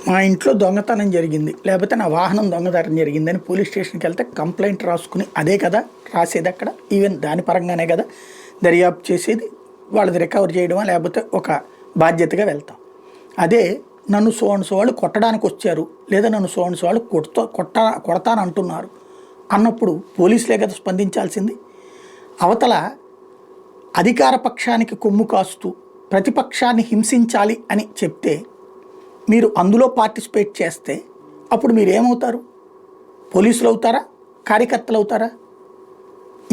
మా ఇంట్లో దొంగతనం జరిగింది, లేకపోతే నా వాహనం దొంగతనం జరిగిందని పోలీస్ స్టేషన్కి వెళ్తే కంప్లైంట్ రాసుకుని అదే కదా రాసేది అక్కడ. ఈవెన్ దాని పరంగానే కదా దర్యాప్తు చేసేది, వాళ్ళది రికవర్ చేయడమా లేకపోతే ఒక బాధ్యతగా వెళ్తాం. అదే నన్ను సోన్స్ వాళ్ళు కొట్టడానికి వచ్చారు, లేదా నన్ను సోన్స్ వాళ్ళు కొడతాను అంటున్నారు అన్నప్పుడు పోలీసులే కదా స్పందించాల్సింది. అవతల అధికార పక్షానికి కొమ్ము కాస్తూ ప్రతిపక్షాన్ని హింసించాలి అని చెప్తే మీరు అందులో పార్టిసిపేట్ చేస్తే అప్పుడు మీరు ఏమవుతారు? పోలీసులు అవుతారా, కార్యకర్తలు అవుతారా?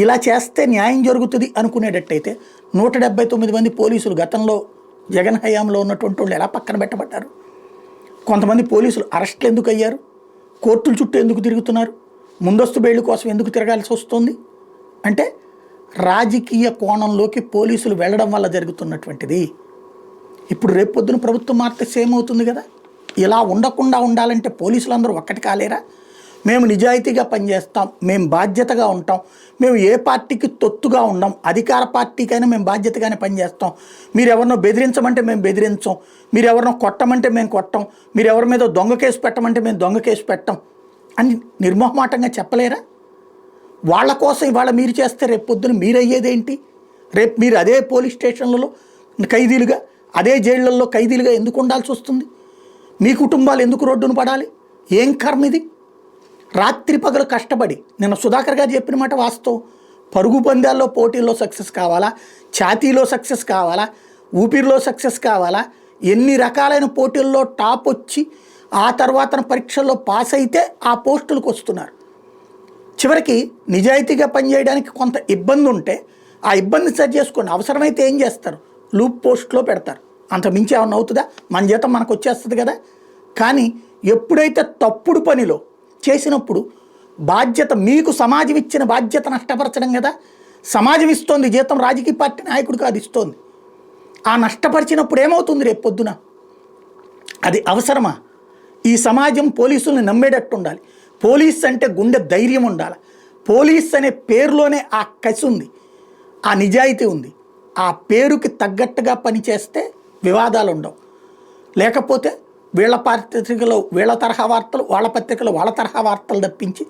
ఇలా చేస్తే న్యాయం జరుగుతుంది అనుకునేటట్టయితే 179 మంది పోలీసులు గతంలో జగన్ హయాంలో ఉన్నటువంటి వాళ్ళు ఎలా పక్కన పెట్టబడ్డారు? కొంతమంది పోలీసులు అరెస్టులు ఎందుకు అయ్యారు? కోర్టుల చుట్టూ ఎందుకు తిరుగుతున్నారు? ముందస్తు బెయిల్ కోసం ఎందుకు తిరగాల్సి వస్తుంది? అంటే రాజకీయ కోణంలోకి పోలీసులు వెళ్ళడం వల్ల జరుగుతున్నటువంటిది. ఇప్పుడు రేపు పొద్దున ప్రభుత్వం మారితే సేమ్ అవుతుంది కదా. ఇలా ఉండకుండా ఉండాలంటే పోలీసులందరూ ఒక్కటి కాలేరా? మేము నిజాయితీగా పనిచేస్తాం, మేము బాధ్యతగా ఉంటాం, మేము ఏ పార్టీకి తొత్తుగా ఉండం, అధికార పార్టీకైనా మేము బాధ్యతగానే పనిచేస్తాం, మీరు ఎవరినో బెదిరించమంటే మేము బెదిరించాం, మీరు ఎవరినో కొట్టమంటే మేము కొట్టాం, మీరు ఎవరి మీద దొంగ కేసు పెట్టమంటే మేము దొంగ కేసు పెట్టాం అని నిర్మోహమాటంగా చెప్పలేరా? వాళ్ళ కోసం ఇవాళ మీరు చేస్తే రేపు పొద్దున మీరు అయ్యేదేంటి? రేపు మీరు అదే పోలీస్ స్టేషన్లలో ఖైదీలుగా, అదే జైళ్లలో ఖైదీలుగా ఎందుకు ఉండాల్సి వస్తుంది? మీ కుటుంబాలు ఎందుకు రోడ్డును పడాలి? ఏం కర్మ ఇది? రాత్రి పగలు కష్టపడి, నిన్న సుధాకర్ గారు చెప్పిన మాట వాస్తవం. పరుగు పందాల్లో పోటీల్లో సక్సెస్ కావాలా, ఛాతీలో సక్సెస్ కావాలా, ఊపిరిలో సక్సెస్ కావాలా, ఎన్ని రకాలైన పోటీల్లో టాప్ వచ్చి ఆ తర్వాత పరీక్షల్లో పాస్ అయితే ఆ పోస్టులకు వస్తున్నారు. చివరికి నిజాయితీగా పనిచేయడానికి కొంత ఇబ్బంది ఉంటే ఆ ఇబ్బంది సరి చేసుకోండి. అవసరమైతే ఏం చేస్తారు? లూప్ పోస్ట్లో పెడతారు. అంత మించి ఏమన్నా అవుతుందా? మన జీతం మనకు వచ్చేస్తుంది కదా. కానీ ఎప్పుడైతే తప్పుడు పనిలో చేసినప్పుడు బాధ్యత, మీకు సమాజం ఇచ్చిన బాధ్యత నష్టపరచడం కదా. సమాజం ఇస్తోంది జీతం, రాజకీయ పార్టీ నాయకుడు కాదు ఇస్తోంది. ఆ నష్టపరిచినప్పుడు ఏమవుతుంది రేపు పొద్దున? అది అవసరమా? ఈ సమాజం పోలీసుల్ని నమ్మేటట్టు ఉండాలి. పోలీస్ అంటే గుండె ధైర్యం ఉండాలి. పోలీస్ అనే పేరులోనే ఆ కసి ఉంది, ఆ నిజాయితీ ఉంది. ఆ పేరుకి తగ్గట్టుగా పనిచేస్తే వివాదాలు ఉండవు. లేకపోతే వీళ్ళ పత్రికలో వీళ్ళ తరహా వార్తలు, వాళ్ళ పత్రికలో వాళ్ళ తరహా వార్తలు తప్పించి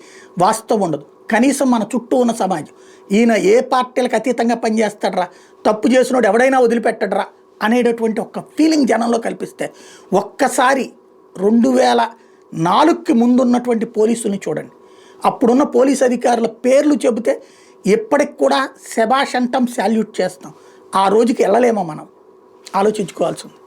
వాస్తవం ఉండదు. కనీసం మన చుట్టూ ఉన్న సమాజం, ఈయన ఏ పార్టీలకు అతీతంగా పనిచేస్తాడరా, తప్పు చేసినోడు ఎవడైనా వదిలిపెట్టడరా అనేటటువంటి ఒక ఫీలింగ్ జనంలో కల్పిస్తే, ఒక్కసారి 2004కి ముందున్నటువంటి పోలీసుల్ని చూడండి. అప్పుడున్న పోలీస్ అధికారుల పేర్లు చెబితే ఇప్పటికి కూడా శభాష్ అంటాం, శాల్యూట్ చేస్తాం. ఆ రోజుకి వెళ్ళలేమో మనం ఆలోచించుకోవాల్సి ఉంది.